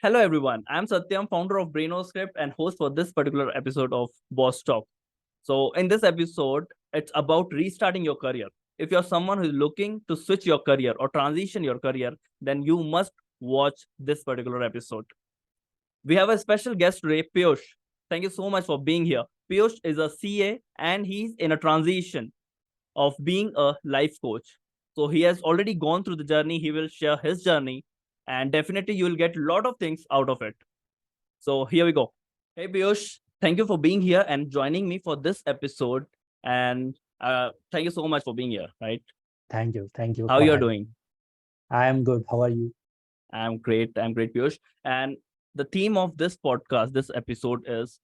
Hello, everyone. I'm Satyam, founder of BrainoScript and host for this particular episode of Boss Talk. So, in this episode, it's about restarting your career. If you're someone who's looking to switch your career or transition your career, then you must watch this particular episode. We have a special guest today, Piyush. Thank you so much for being here. Piyush is a CA and he's in a transition of being a life coach. So he has already gone through the journey. He will share his journey, and definitely you will get a lot of things out of it. So here we go. Hey Piyush, thank you for being here and joining me for this episode. And thank you so much for being here. Right? Thank you. Thank you How for you're having doing? me. I am good. How are you? I'm great. I'm great, Piyush. And the theme of this podcast, this episode is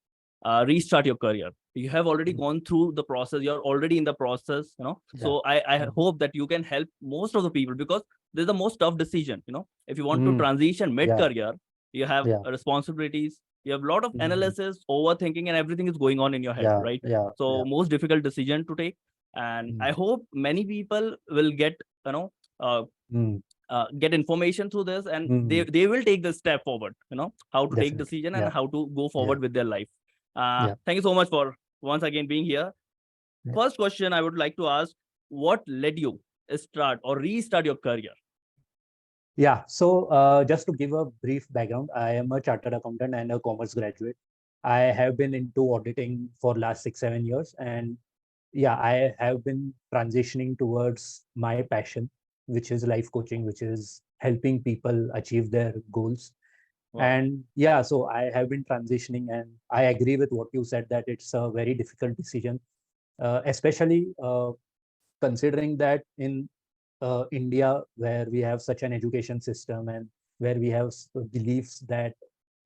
restart your career. You have already Mm. gone through the process. You're already in the process, Yeah. So I Mm. hope that you can help most of the people because this is the most tough decision. If you want to Mm. transition mid Yeah. career, you have Yeah. responsibilities. You have a lot of Mm. analysis, overthinking, and everything is going on in your head, Yeah. right? Yeah. So Yeah. most difficult decision to take, and I Mm. hope many people will get you know uh, Mm. get information through this, and they Mm. they will take the step forward, how to take Definitely. decision and Yeah. how to go Yeah. forward with their life. Yeah. Thank you so much for once again being here. Yeah. First question I would like to ask: what led you start or restart your career? Yeah. So, just to give a brief background, I am a chartered accountant and a commerce graduate. I have been into auditing for last 6, 7 years, and yeah, I have been transitioning towards my passion, which is life coaching, which is helping people achieve their goals. Wow. And yeah, so I have been transitioning, and I agree with what you said that it's a very difficult decision, especially considering that in India, where we have such an education system and where we have beliefs that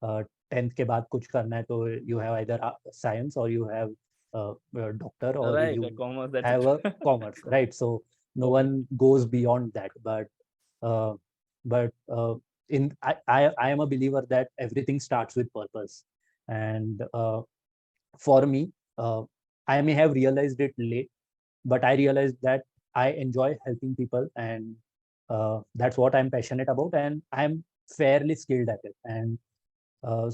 uh, 10th के बाद कुछ करना है तो you have either science or you have a doctor or Right, you like commerce, that's have it. a commerce, right? So no Okay. one goes beyond that. Uh, but I am a believer that everything starts with purpose. And for me, I may have realized it late, but I realized that I enjoy helping people, and that's what I'm passionate about, and I'm fairly skilled at it. And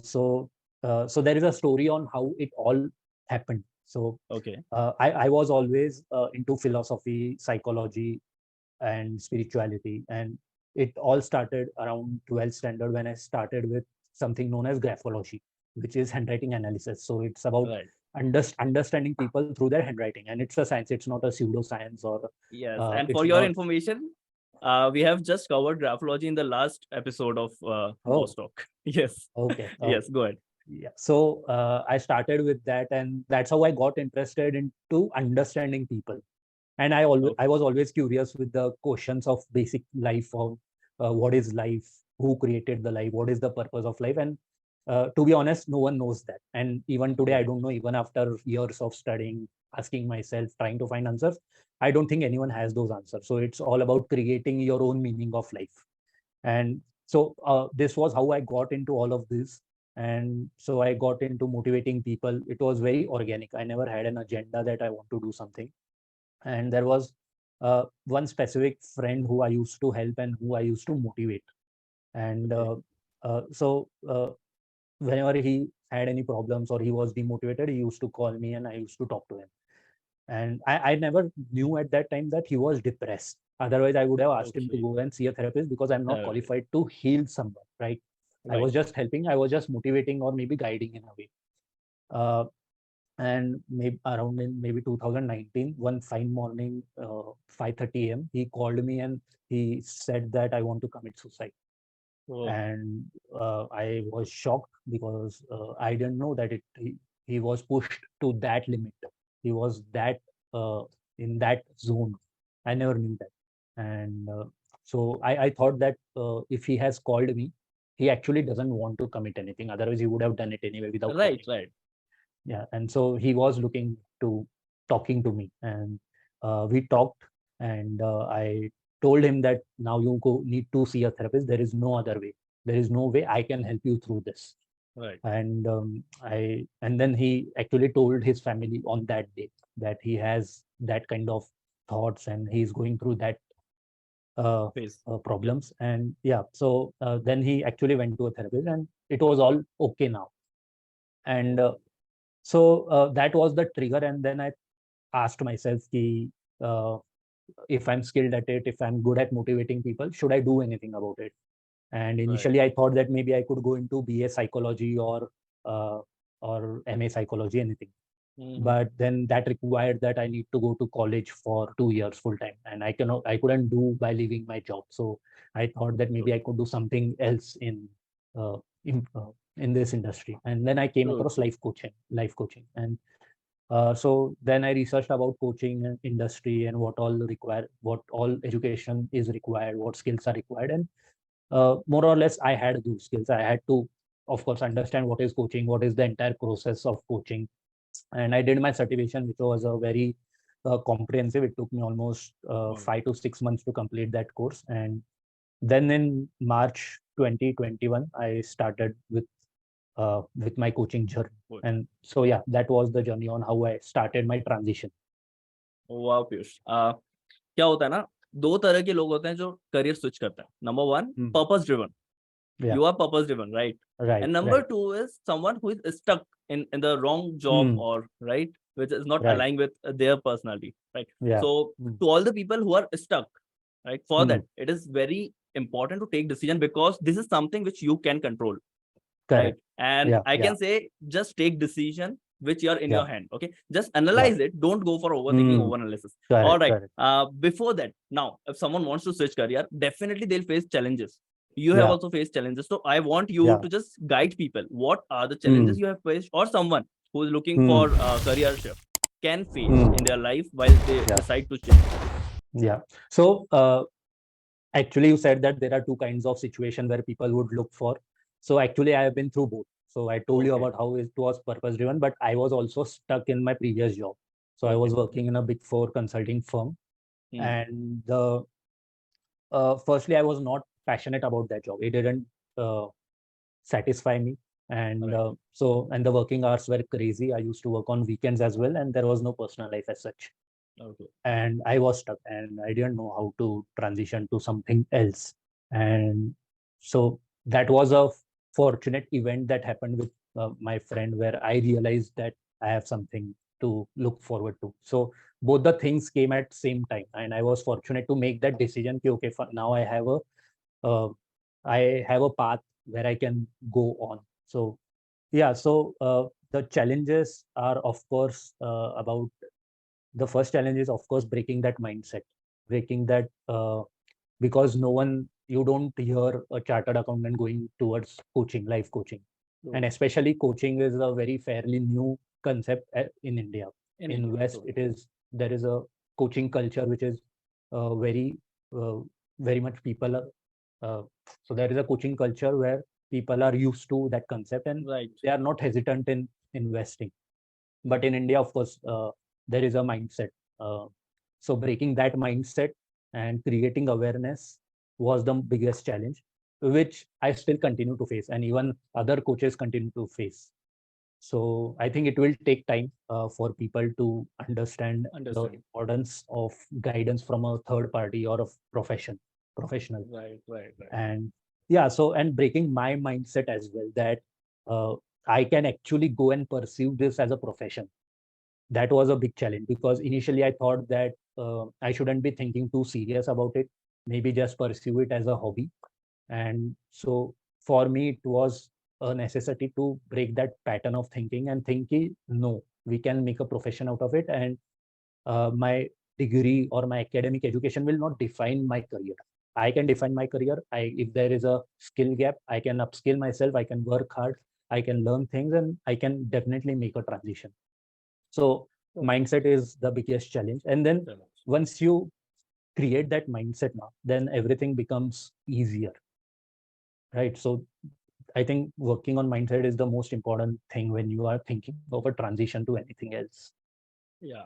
so there is a story on how it all happened. So Okay. I was always into philosophy, psychology, and spirituality, and it all started around 12th standard when I started with something known as graphology, which is handwriting analysis. So it's about Right. understanding people through their handwriting, and it's a science. It's not a pseudoscience, or Yes, and for it's your not. information, we have just covered graphology in the last episode of Boss Oh, Talk. Yes. okay, Yes, okay. go ahead. Yeah. So I started with that, and that's how I got interested into understanding people. And I Okay. was always curious with the questions of basic life, of what is life, who created the life, what is the purpose of life. And to be honest, no one knows that, and even today I Right. don't know. Even after years of studying, asking myself, trying to find answers, I don't think anyone has those answers. So it's all about creating your own meaning of life. And so this was how I got into all of this. And so I got into motivating people. It was very organic. I never had an agenda that I want to do something. And there was one specific friend who I used to help and who I used to motivate. And Okay. whenever he had any problems or he was demotivated, he used to call me and I used to talk to him. And I never knew at that time that he was depressed. Otherwise, I would have asked him to Okay. go and see a therapist, because I'm not Okay. qualified to heal someone, right? I Right. was just helping, I was just motivating or maybe guiding in a way. Uh, and maybe around in maybe 2019, one fine morning, 5:30 a.m., he called me and he said that I want to commit suicide. Oh, And I was shocked because I didn't know that he was pushed to that limit. He was that uh, in that zone. I never knew that. And so I thought that if he has called me, he actually doesn't want to commit anything. Otherwise, he would have done it anyway without right, calling me. right. Yeah, and so he was looking to talking to me, and we talked, and I told him that now you go need to see a therapist. There is no other way. There is no way I can help you through this. Right. And then he actually told his family on that day that he has that kind of thoughts and he's going through that problems. And yeah, so then he actually went to a therapist, and it was all okay now. And that was the trigger. And then I asked myself, uh, if I'm skilled at it, if I'm good at motivating people, should I do anything about it? And initially, I thought that maybe I could go into BA psychology uh, or MA psychology, anything. But then that required that I need to go to college for 2 years full time, and I couldn't do by leaving my job. So I thought that maybe I could do something else uh, in uh, in this industry. And then I came across life coaching, and so then I researched about coaching and industry and what all education is required, what skills are required, and more or less I had those skills. I had to, of course, understand what is coaching, what is the entire process of coaching. And I did my certification, which was a very comprehensive. It took me almost 5 to 6 months to complete that course. And then in March 2021, I started with my coaching journey. And so yeah, that was the journey on how I started my transition. वाह पीयूष, क्या होता है ना, दो तरह के लोग होते हैं जो करियर स्विच करते हैं. Number one, purpose driven. You are purpose driven, right? Right. And number right. two is someone who is stuck in the wrong job, or right, which is not Right. aligned with their personality, right? Yeah. So to all the people who are stuck, right, for that it is very important to take decision, because this is something which you can control. Correct. Right? And Yeah, I yeah. can say, just take decision which are in Yeah. your hand. Okay, just analyze it, don't go for overthinking, over analysis. Correct, All right. correct. Before that, now if someone wants to switch career, definitely they'll face challenges. You have Yeah. also faced challenges, so I want you Yeah. to just guide people what are the challenges you have faced, or someone who is looking for career shift can face in their life while they Yeah. decide to change. Yeah. So actually, you said that there are two kinds of situation where people would look for. So actually, I have been through both. So I told you Okay. about how it was purpose driven, but I was also stuck in my previous job. So I was working in a big four consulting firm, and firstly, I was not passionate about that job. It didn't satisfy me, and Right. and the working hours were crazy. I used to work on weekends as well, and there was no personal life as such. Okay. And I was stuck, and I didn't know how to transition to something else. And so that was a fortunate event that happened with my friend, where I realized that I have something to look forward to. So both the things came at same time, and I was fortunate to make that decision. Okay, now uh, I have a path where I can go on. So yeah, so the challenges are, of course, about the first challenge is, of course, breaking that mindset, breaking that because you don't hear a chartered accountant going towards coaching, life coaching. And especially coaching is a very fairly new concept in India. In West, there is a coaching culture which is very uh, very much people are so there is a coaching culture where people are used to that concept, and they are not hesitant in investing. But in India, of course, there is a mindset. Uh, so breaking that mindset and creating awareness was the biggest challenge, which I still continue to face, and even other coaches continue to face. So I think it will take time for people to understand the importance of guidance from a third party or a professional. Right. And yeah, so and breaking my mindset as well, that uh, I can actually go and pursue this as a profession. That was a big challenge, because initially I thought that I shouldn't be thinking too serious about it, maybe just pursue it as a hobby. And so for me, it was a necessity to break that pattern of thinking and thinking, no, we can make a profession out of it. And my degree or my academic education will not define my career. I can define my career. If there is a skill gap, I can upskill myself, I can work hard, I can learn things, and I can definitely make a transition. So mindset is the biggest challenge. And then once you create that mindset now, then everything becomes easier, right? So I think working on mindset is the most important thing when you are thinking of a transition to anything else. Yeah.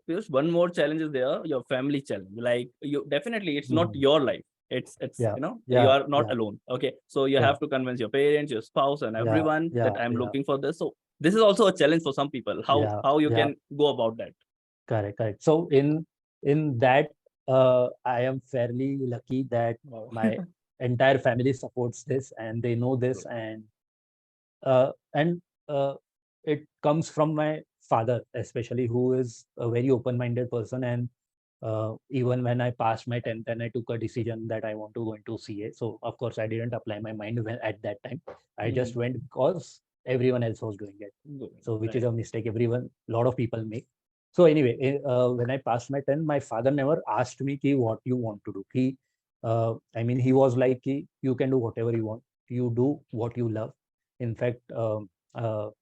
Piyush, one more challenge is there, your family challenge. Like, you definitely, it's not your life. It's Yeah. you are not Yeah. alone. Okay. So you have to convince your parents, your spouse, and Yeah. everyone Yeah. that I'm Yeah. looking for this. So this is also a challenge for some people. How you Yeah. can go about that. Correct. So in that, I am fairly lucky that Wow. my entire family supports this and they know this, Good. and uh, it comes from my father, especially, who is a very open-minded person. And even when I passed my 10th and I took a decision that I want to go into CA, so of course I didn't apply my mind at that time. I just Mhm. went because everyone else was doing it. Good. So which is Right. a mistake a lot of people make. So anyway, when I passed my 10, my father never asked me ki, what you want to do. I mean, he was like, ki, you can do whatever you want. You do what you love. In fact,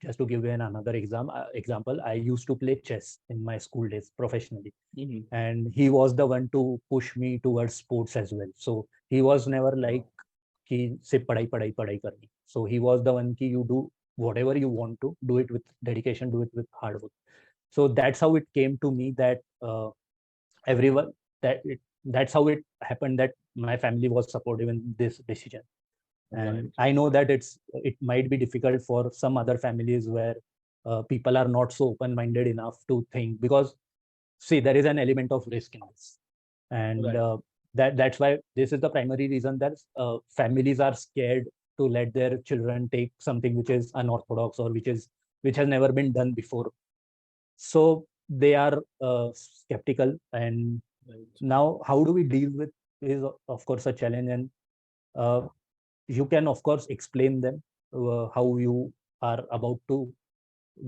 just to give you another example, I used to play chess in my school days professionally, Mhm. and he was the one to push me towards sports as well. So he was never like, Wow. कि सिर्फ पढ़ाई पढ़ाई पढ़ाई करनी. So he was the one कि you do whatever you want to do it with dedication, do it with hard work. So that's how it came to me that everyone that's how it happened that my family was supportive in this decision. Right. And I know that it might be difficult for some other families where people are not so open minded enough to think, because see, there is an element of risk in this. And Right. that's why this is the primary reason that families are scared to let their children take something which is unorthodox, or which has never been done before. So they are skeptical. And Right. now how do we deal with is of course a challenge. And uh, you can of course explain them how you are about to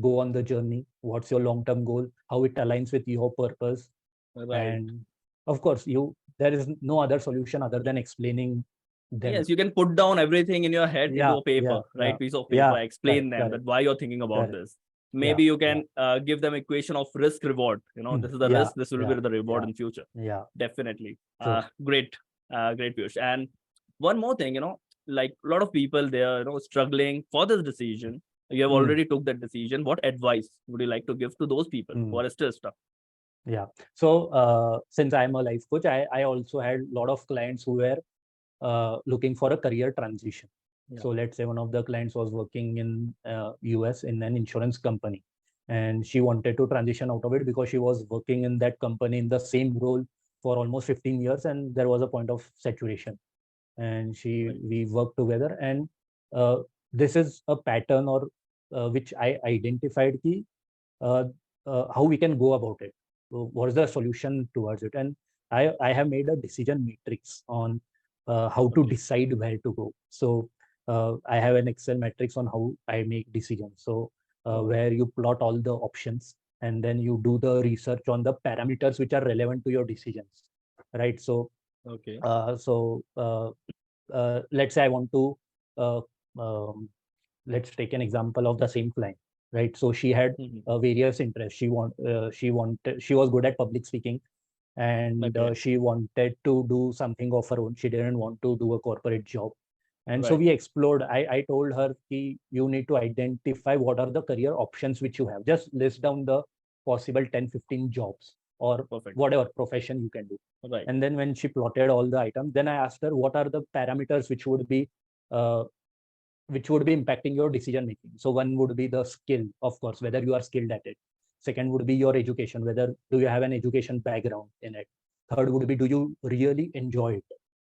go on the journey, what's your long term goal, how it aligns with your purpose. Right. And of course, there is no other solution other than explaining them. Yes, you can put down everything in your head into Yeah, a paper, yeah, yeah, right? Piece of yeah. paper, explain Correct, them correct, that why you're thinking about correct. this. Yeah, Maybe you yeah. can give them equation of risk reward. You know, this is the Yeah, risk, this will be yeah, the reward yeah, in future. yeah. Definitely. True. Great, great, Piyush. And one more thing, you know, like a lot of people they are, you know, struggling for this decision. You have Mm, already took that decision. What advice would you like to give to those people who mm. are still stuck? Yeah. So since I'm a life coach, I also had a lot of clients who were looking for a career transition. Yeah. So let's say one of the clients was working in US in an insurance company, and she wanted to transition out of it because she was working in that company in the same role for almost 15 years, and there was a point of saturation. And Right. we worked together, and uh, this is a pattern, or which I identified key, uh, how we can go about it. So what is the solution towards it? And I have made a decision matrix on how to Okay. decide where to go. So I have an Excel matrix on how I make decisions. So Oh, where you plot all the options, and then you do the research on the parameters which are relevant to your decisions, right? So okay. uh, so uh, let's say I want to uh, um, let's take an example of the same client, right? So she had Mhm. various interests. She was good at public speaking, and Okay. she wanted to do something of her own. She didn't want to do a corporate job. And so Right. we explored. I told her ki, you need to identify what are the career options which you have. Just list down the possible 10, 15 jobs or Perfect. whatever profession you can do. Right. And then when she plotted all the items, then I asked her what are the parameters uh, which would be impacting your decision making. So one would be the skill, of course, whether you are skilled at it. Second would be your education, whether do you have an education background in it. Third would be, do you really enjoy it?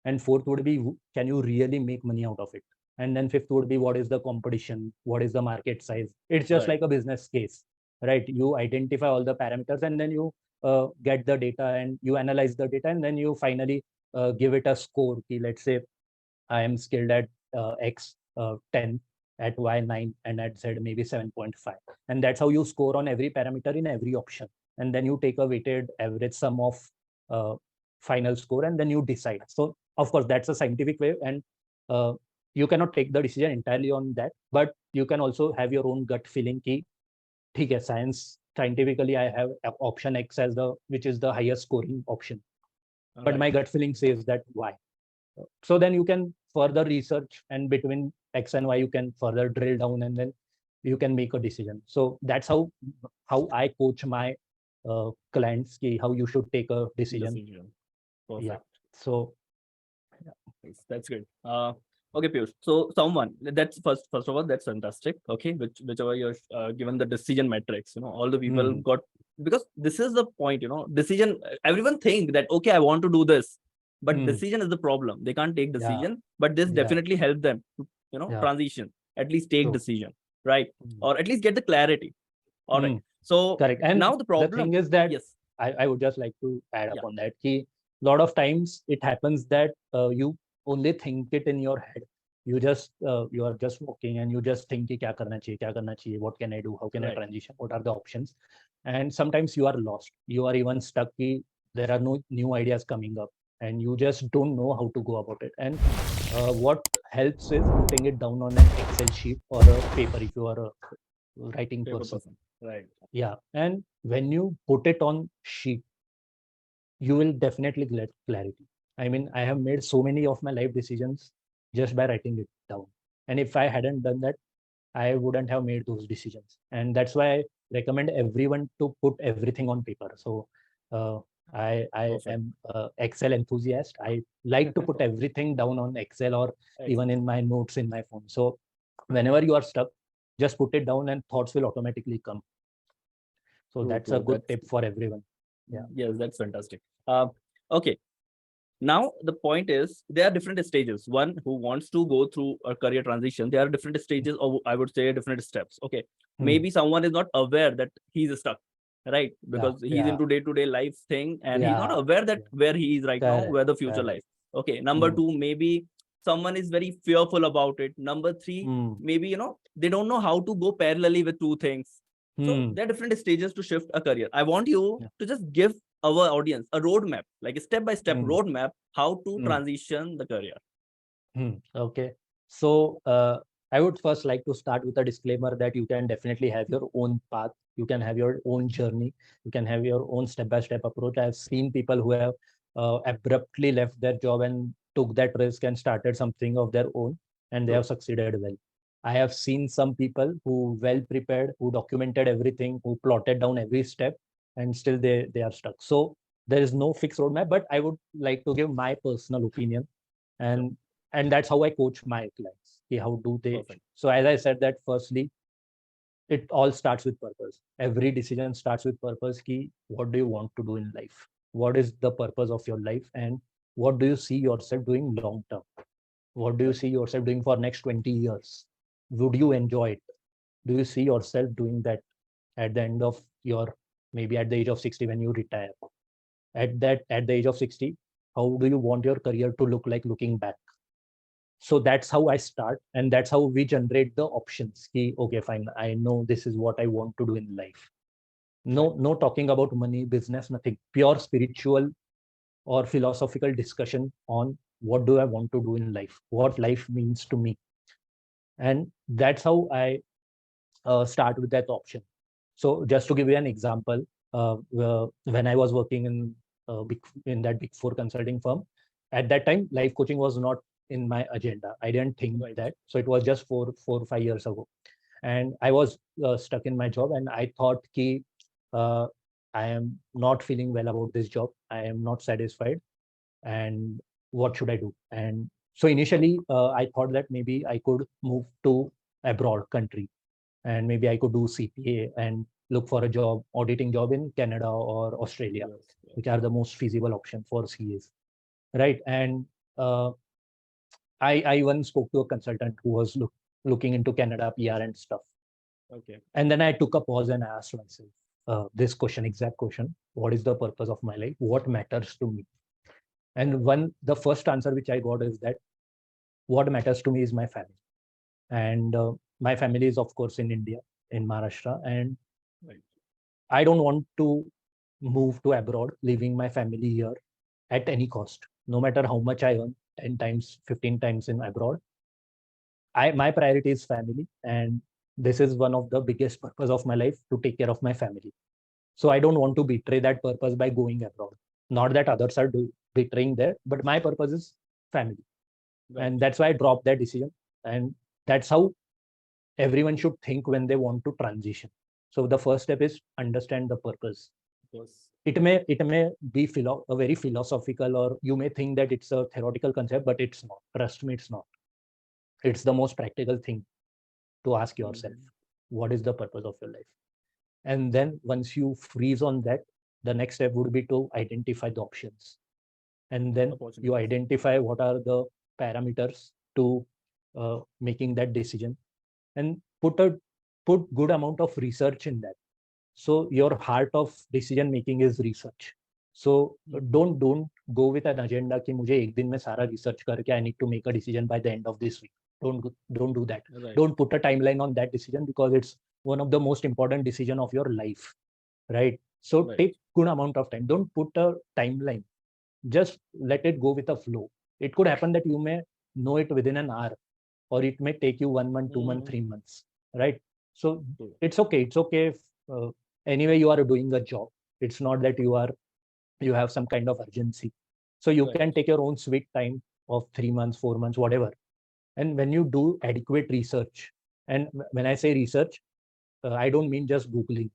And fourth would be, can you really make money out of it? And then fifth would be, what is the competition? What is the market size? It's just Right. like a business case, right? You identify all the parameters, and then you get the data, and you analyze the data, and then you finally give it a score. Let's say I am skilled at X 10, at Y 9, and at Z maybe 7.5. And that's how you score on every parameter in every option. And then you take a weighted average sum of uh, final score, and then you decide. So, of course, that's a scientific way. And uh, you cannot take the decision entirely on that, but you can also have your own gut feeling ki, theek hai, scientifically, I have option X as which is the highest scoring option. But Right. my gut feeling says that Y. So then you can further research, and between X and Y you can further drill down, and then you can make a decision. So that's how I coach my clients ki how you should take a decision. Decision. Yeah. Perfect. So yeah. Nice. That's great. Okay, Piyush. So someone that's first of all, that's fantastic. Okay, whichever you're given the decision metrics, you know, all the people Mhm. got because this is the point, decision. Everyone think that, okay, I want to do this, but decision is the problem. They can't take decision, but this definitely help them to, transition, at least take decision, right? Or at least get the clarity. All right. So correct. And now the problem, the thing is that, yes, I would just like to add up on that. A lot of times it happens that you only think it in your head. You are just walking and you just think कि क्या करना चाहिए, what can I do, how can I transition, what are the options, and sometimes you are lost. You are even stuck. There are no new ideas coming up, and you just don't know how to go about it. And what helps is putting it down on an Excel sheet or a paper if you are a writing person. right? Yeah, and when you put it on sheet, you will definitely get clarity. I mean, I have made so many of my life decisions just by writing it down. And if I hadn't done that, I wouldn't have made those decisions. And that's why I recommend everyone to put everything on paper. So I am Excel enthusiast. I like to put everything down on Excel or even in my notes in my phone. So whenever you are stuck, just put it down and thoughts will automatically come. So that's a good tip for everyone. Yeah. Yes, that's fantastic. Okay. Now the point is, there are different stages. One who wants to go through a career transition, there are different stages, or I would say different steps. Okay. Maybe someone is not aware that he's stuck, right? Because he's into day-to-day life thing, and he's not aware that where he is right now, where the future lies. Okay. Number two, maybe someone is very fearful about it. Number three, maybe they don't know how to go parallelly with two things. So there are different stages to shift a career. I want you to just give our audience a roadmap, like a step-by-step roadmap, how to transition the career. Okay. So I would first like to start with a disclaimer that you can definitely have your own path. You can have your own journey. You can have your own step-by-step approach. I've seen people who have abruptly left their job and took that risk and started something of their own, and they have succeeded well. I have seen some people who well prepared, who documented everything, who plotted down every step, and still they are stuck. So there is no fixed roadmap, but I would like to give my personal opinion, and that's how I coach my clients. Okay, how do they? So as I said that firstly, it all starts with purpose. Every decision starts with purpose. Ki, what do you want to do in life? What is the purpose of your life, and what do you see yourself doing long term? What do you see yourself doing for next 20 years? Would you enjoy it? Do you see yourself doing that at the end of your, maybe at the age of 60 when you retire? At the age of 60, how do you want your career to look like looking back? So that's how I start, and that's how we generate the options. Okay, fine, I know this is what I want to do in life. No talking about money, business, nothing. Pure spiritual or philosophical discussion on what do I want to do in life, what life means to me. And that's how I start with that option. So just to give you an example, when I was working in that big four consulting firm, at that time, life coaching was not in my agenda. I didn't think that. So it was just 4 or 5 years ago. And I was stuck in my job, and I thought uh, I am not feeling well about this job. I am not satisfied. And what should I do? And so initially, I thought that maybe I could move to abroad country, and maybe I could do CPA and look for a job, auditing job in Canada or Australia, which are the most feasible option for CAs, right? And uh, I even spoke to a consultant who was looking into Canada PR and stuff. Okay. And then I took a pause and I asked myself this question, exact question: what is the purpose of my life? What matters to me? And the first answer which I got is that what matters to me is my family. And my family is, of course, in India, in Maharashtra, and I don't want to move to abroad, leaving my family here at any cost, no matter how much I earn, 10 times, 15 times in abroad. My priority is family, and this is one of the biggest purpose of my life, to take care of my family. So I don't want to betray that purpose by going abroad. Not that others are betraying there, but my purpose is family. And that's why I dropped that decision. And that's how everyone should think when they want to transition. So the first step is understand the purpose. It may be a very philosophical, or you may think that it's a theoretical concept, but it's not. Trust me, it's not. It's the most practical thing to ask yourself. What is the purpose of your life? And then once you freeze on that, the next step would be to identify the options, and then you Opportunities. identify what are the parameters to making that decision, and put good amount of research in that. So your heart of decision making is research. So don't go with an agenda कि मुझे एक दिन में सारा research करके I need to make a decision by the end of this week. Don't do that. Right. Don't put a timeline on that decision, because it's one of the most important decision of your life, right? So Right. take good amount of time. Don't put a timeline. Just let it go with a flow. It could happen that you may know it within an hour, or it may take you 1 month, 2 months, 3 months, right? So True. it's okay. It's okay if anyway you are doing a job. It's not that you have some kind of urgency. So you Right. can take your own sweet time of 3 months, 4 months, whatever. And when you do adequate research, and when I say research, I don't mean just Googling.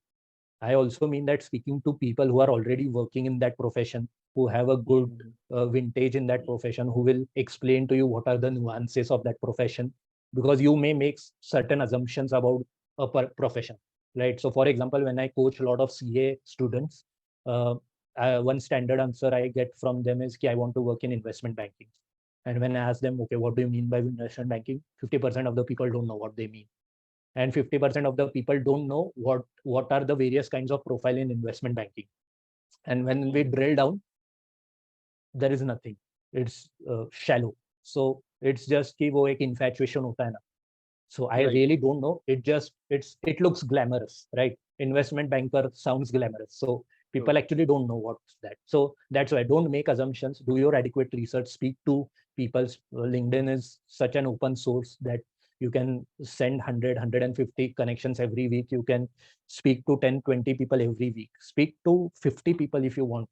I also mean that speaking to people who are already working in that profession, who have a good vintage in that profession, who will explain to you what are the nuances of that profession, because you may make certain assumptions about a profession, right? So, for example, when I coach a lot of CA students, one standard answer I get from them is, I want to work in investment banking. And when I ask them, okay, what do you mean by investment banking? 50% of the people don't know what they mean, and 50% of the people don't know what are the various kinds of profile in investment banking. And when we drill down, there is nothing. It's shallow. So it's just कि वो एक infatuation होता है ना. So I Right. really don't know. It looks glamorous, right? Investment banker sounds glamorous. So people actually don't know what's that. So that's why don't make assumptions. Do your adequate research. Speak to people. LinkedIn is such an open source that you can send 100, 150 connections every week. You can speak to 10, 20 people every week. Speak to 50 people if you want.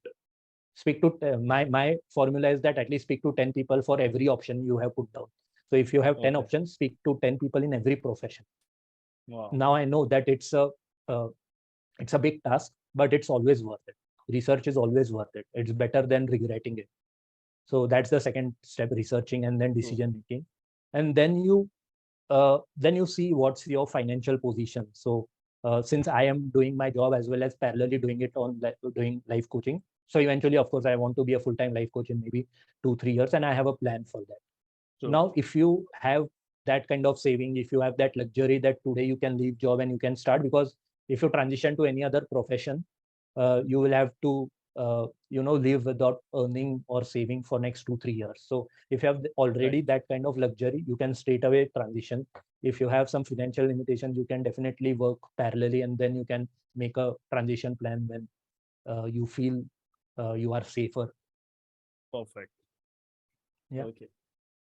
Speak to my formula is that at least speak to 10 people for every option you have put down. So if you have 10 Okay. options, speak to 10 people in every profession. Wow. Now I know that it's a big task, but it's always worth it. Research is always worth it. It's better than regretting it. So that's the second step: researching and then decision making. And then you see what's your financial position. So since I am doing my job as well as parallelly doing it on doing life coaching, so eventually, of course, I want to be a full-time life coach in maybe 2-3 years, and I have a plan for that. True. Now, if you have that kind of saving, if you have that luxury that today you can leave job and you can start, because if you transition to any other profession, you will have to live without earning or saving for next 2-3 years. So if you have already that kind of luxury, you can straight away transition. If you have some financial limitations, you can definitely work parallelly, and then you can make a transition plan when you feel you are safer. Perfect. Yeah. Okay.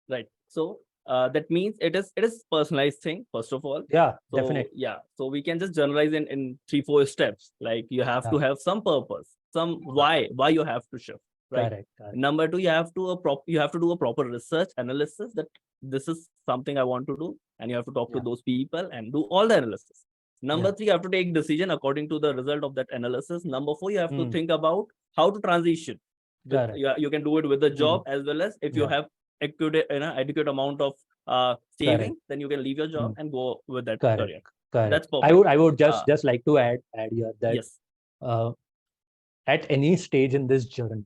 Right. So that means it is personalized thing, first of all. Yeah, So definitely. yeah, so we can just generalize in 3-4 steps. Like you have to have some purpose, some why you have to shift, right? Correct. Number two, you have to do a proper research analysis that this is something I want to do, and you have to talk to those people and do all the analysis. Number three, you have to take decision according to the result of that analysis. Number four, you have to think about how to transition. Correct. You can do it with the job as well as if you have adequate amount of saving, then you can leave your job and go with that career. Correct. That's perfect. I would just like to add here that Yes. At any stage in this journey,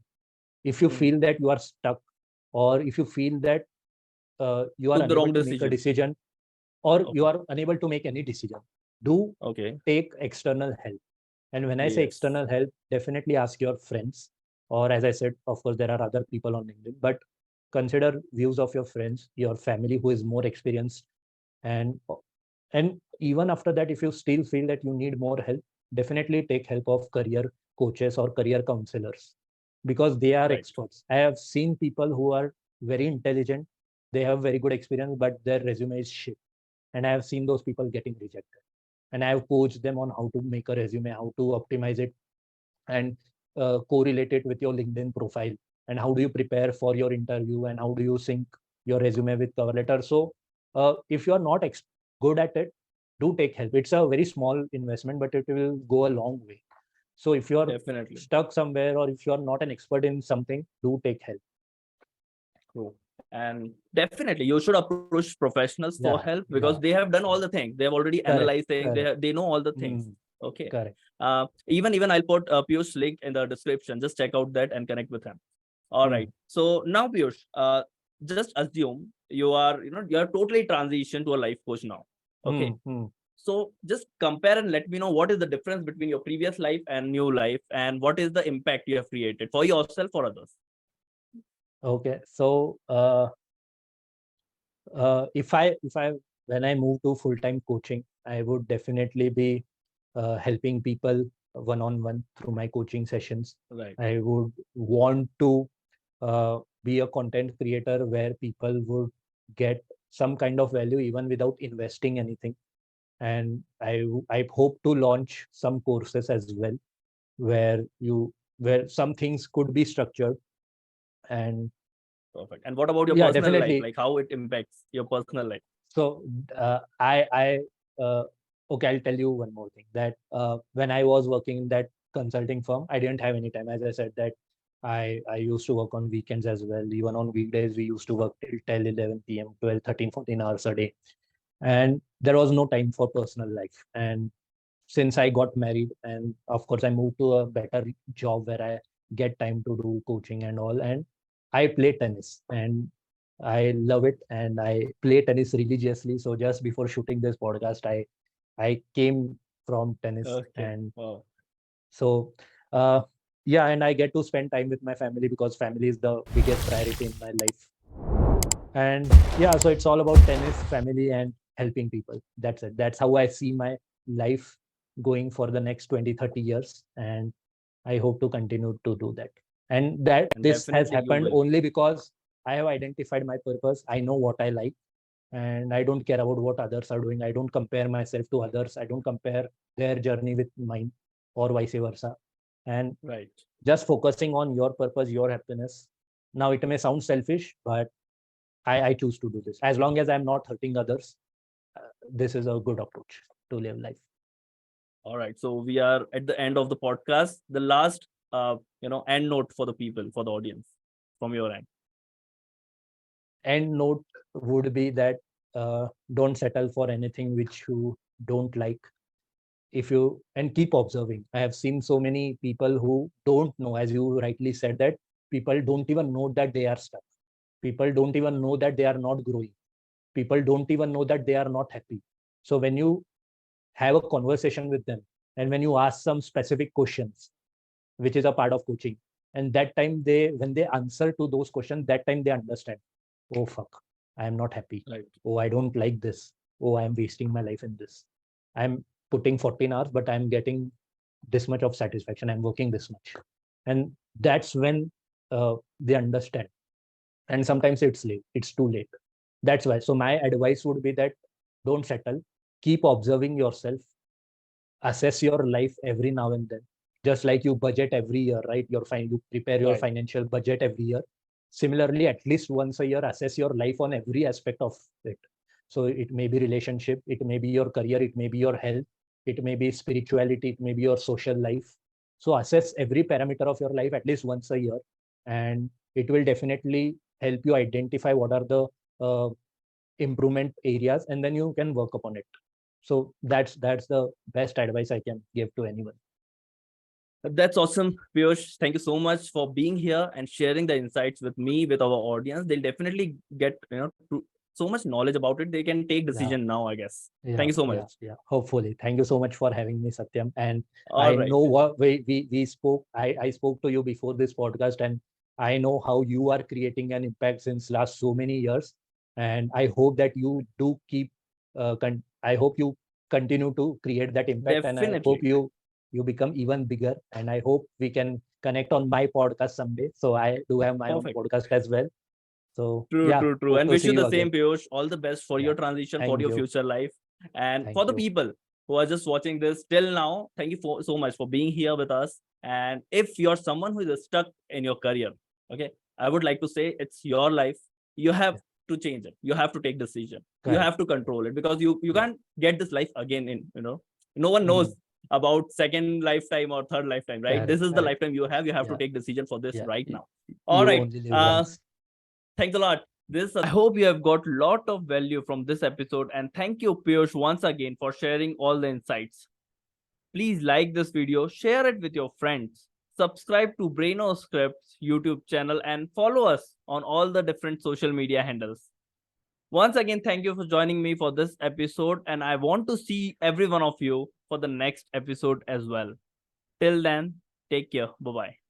if you feel that you are stuck, or if you feel that you are Took the unable wrong to make a decision, or you are unable to make any decision, do take external help. And when I say external help, definitely ask your friends, or as I said, of course, there are other people on LinkedIn, but consider views of your friends, your family who is more experienced. And even after that, if you still feel that you need more help, definitely take help of career coaches or career counselors, because they are experts. I have seen people who are very intelligent, they have very good experience, but their resume is shit. And I have seen those people getting rejected. And I have coached them on how to make a resume, how to optimize it, and correlate it with your LinkedIn profile, and how do you prepare for your interview, and how do you sync your resume with cover letter. So if you are not good at it, do take help. It's a very small investment, but it will go a long way. So if you are stuck somewhere, or if you are not an expert in something, do take help. True. And definitely you should approach professionals for help, because they have done all the things. They have already analyzed things. They know all the things. Okay. Correct. Even I'll put Piyush link in the description. Just check out that and connect with him. All right. So now, Piyush, just assume you're totally transitioned to a life coach now. Okay. So just compare and let me know what is the difference between your previous life and new life, and what is the impact you have created for yourself or others. Okay. So if I when I move to full-time coaching, I would definitely be helping people one-on-one through my coaching sessions. Right. I would want to be a content creator where people would get some kind of value even without investing anything. And I hope to launch some courses as well where some things could be structured. And Perfect. And what about your yeah, personal life? definitely. Like how it impacts your personal life? So I okay, I'll tell you one more thing, that when I was working in that consulting firm, I didn't have any time. As I said, that I used to work on weekends as well. Even on weekdays, we used to work till 10, 11 p.m., 12, 13, 14 hours a day. And there was no time for personal life. And since I got married, and of course I moved to a better job where I get time to do coaching and all, and I play tennis and I love it, and I play tennis religiously. So just before shooting this podcast, I came from tennis. Okay. And Wow. so uh yeah, and I get to spend time with my family because family is the biggest priority in my life. And yeah, so it's all about tennis, family, and helping people. That's it. That's how I see my life going for the next 20, 30 years. And I hope to continue to do that. And that And this has definitely you happened will. only because I have identified my purpose. I know what I like, and I don't care about what others are doing. I don't compare myself to others. I don't compare their journey with mine or vice versa. And Right. just focusing on your purpose, your happiness. Now, it may sound selfish, but I choose to do this. As long as I'm not hurting others, this is a good approach to live life. All right. So we are at the end of the podcast. The last end note for the people, for the audience from your end. End note would be that don't settle for anything which you don't like. If you and keep observing. I have seen so many people who don't know, as you rightly said, that people don't even know that they are stuck. People don't even know that they are not growing. People don't even know that they are not happy. So when you have a conversation with them, and when you ask some specific questions, which is a part of coaching, and that time when they answer to those questions, that time they understand, oh fuck, I am not happy. Right. Oh, I don't like this. Oh, I am wasting my life in this. I'm putting 14 hours, but I'm getting this much of satisfaction. I'm working this much. And that's when they understand. And sometimes it's too late. That's why. So my advice would be that don't settle. Keep observing yourself. Assess your life every now and then. Just like you budget every year, right? You prepare your Right. financial budget every year. Similarly, at least once a year, assess your life on every aspect of it. So it may be relationship, it may be your career, it may be your health, it may be spirituality, it may be your social life. So assess every parameter of your life at least once a year, and it will definitely help you identify what are the uh, improvement areas, and then you can work upon it. So that's the best advice I can give to anyone. That's awesome, Piyush. Thank you so much for being here and sharing the insights with me, with our audience. They'll definitely get so much knowledge about it. They can take Yeah, decision now, I guess. yeah, Thank you so yeah, much. yeah. Hopefully. Thank you so much for having me, Satyam. And All I right. know what we spoke. I spoke to you before this podcast, and I know how you are creating an impact since last so many years. And I hope that you do keep. I hope you continue to create that impact, and I hope Definitely. you become even bigger. And I hope we can connect on my podcast someday. So I do have my own Perfect. podcast as well. So True, yeah, true, true. hope And to wish see you you the again. same, Piyush. All the best for Yeah. your transition, for Thank your you. future life. And for Thank the you. people who are just watching this till now, thank you so much for being here with us. And if you're someone who is stuck in your career, okay, I would like to say it's your life. You have Yeah. to change it. You have to take decision. You Correct. have to control it, because you Yeah. can't get this life again no one knows Mhm. about second lifetime or third lifetime, right? This Correct. is the Correct. lifetime you have. You have to Yeah. take decision for this Yeah. right now. All You right. only live once. Thanks a lot. This I hope you have got lot of value from this episode, and thank you, Piyush, once again for sharing all the insights. Please like this video, share it with your friends, subscribe to Braino Scripts YouTube channel, and follow us on all the different social media handles. Once again, thank you for joining me for this episode, and I want to see every one of you for the next episode as well. Till then, take care. Bye bye.